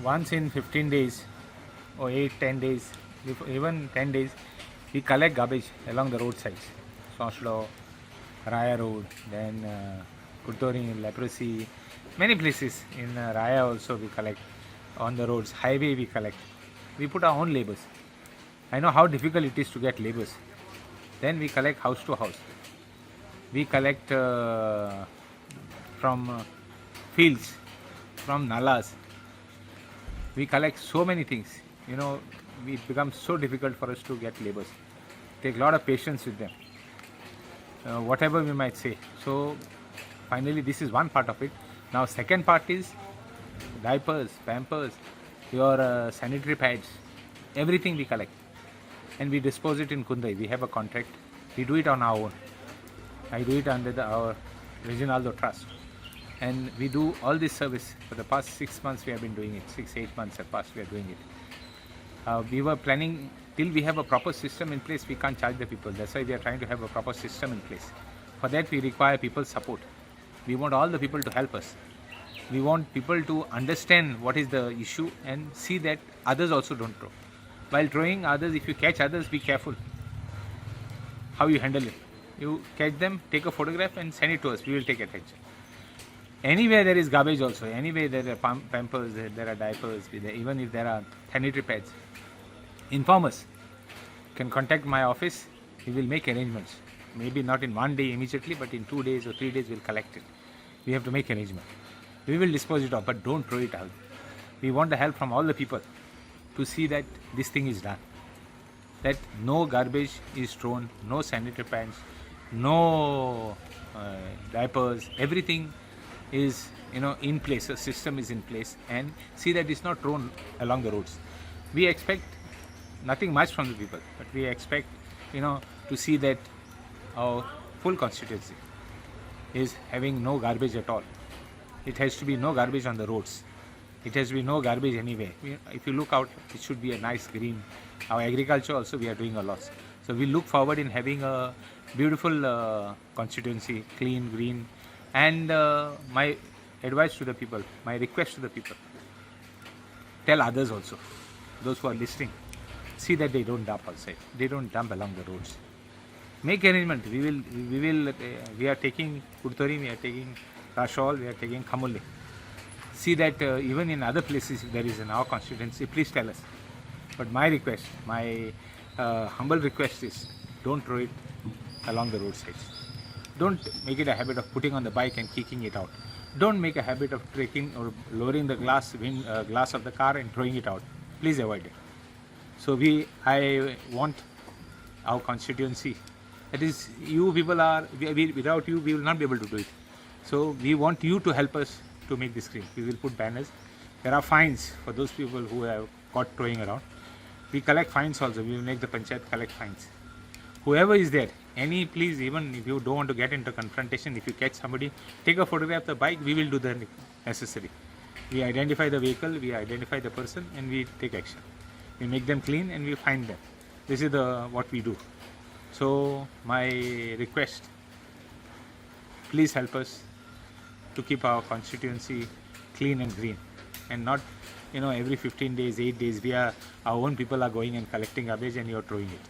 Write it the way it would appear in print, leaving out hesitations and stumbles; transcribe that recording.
once in 15 days or 8, 10 days, even 10 days, we collect garbage along the roadsides. Soslo, Raya Road, then Kuttori, Leprosy, many places in Raya also we collect. On the roads, highway we collect. We put our own labours. I know how difficult it is to get labours. Then we collect house to house. We collect from fields, from nalas. We collect so many things. It becomes so difficult for us to get labours. Take a lot of patience with them. Whatever we might say. So finally, this is one part of it. Now, second part is diapers, pampers, your sanitary pads, everything we collect, and we dispose it in Kundai. We have a contract. We do it on our own. I do it under our Reginaldo Trust, and we do all this service for the past 6 months. We have been doing it. 6-8 months have passed. We are doing it. We were planning till we have a proper system in place. We can't charge the people. That's why we are trying to have a proper system in place. For that, we require people's support. We want all the people to help us. We want people to understand what is the issue and see that others also don't throw. While throwing others, if you catch others, be careful how you handle it. You catch them, take a photograph and send it to us. We will take attention. Anywhere there is garbage also, anywhere there are pampers, there are diapers, even if there are sanitary pads, inform us. You can contact my office. We will make arrangements. Maybe not in one day immediately, but in 2 days or 3 days we'll collect it. We have to make arrangement. We will dispose it off, but don't throw it out. We want the help from all the people to see that this thing is done. That no garbage is thrown, no sanitary pads, no diapers, everything is in place, a system is in place, and see that it's not thrown along the roads. We expect nothing much from the people, but we expect to see that our full constituency is having no garbage at all. It has to be no garbage on the roads. It has to be no garbage anywhere. If you look out, it should be a nice green. Our agriculture also we are doing a lot. So we look forward in having a beautiful constituency, clean, green. And my advice to the people, my request to the people, tell others also, those who are listening, see that they don't dump outside. They don't dump along the roads. Make arrangement. We are taking Kurtori, we are taking Rashol, we are taking Khamulle. See that even in other places if there is in our constituency, please tell us. But my request, my humble request is, don't throw it along the roadsides. Don't make it a habit of putting on the bike and kicking it out. Don't make a habit of breaking or lowering the glass of the car and throwing it out. Please avoid it. So I want our constituency. That is, you people are, without you, we will not be able to do it. So we want you to help us to make this clean. We will put banners. There are fines for those people who have caught throwing around. We collect fines also. We will make the panchayat collect fines. Whoever is there, please, even if you don't want to get into confrontation, if you catch somebody, take a photograph of the bike, we will do the necessary. We identify the vehicle, we identify the person, and we take action. We make them clean and we fine them. This is what we do. So my request, please help us to keep our constituency clean and green, and not every 15 days, 8 days our own people are going and collecting garbage and you're throwing it.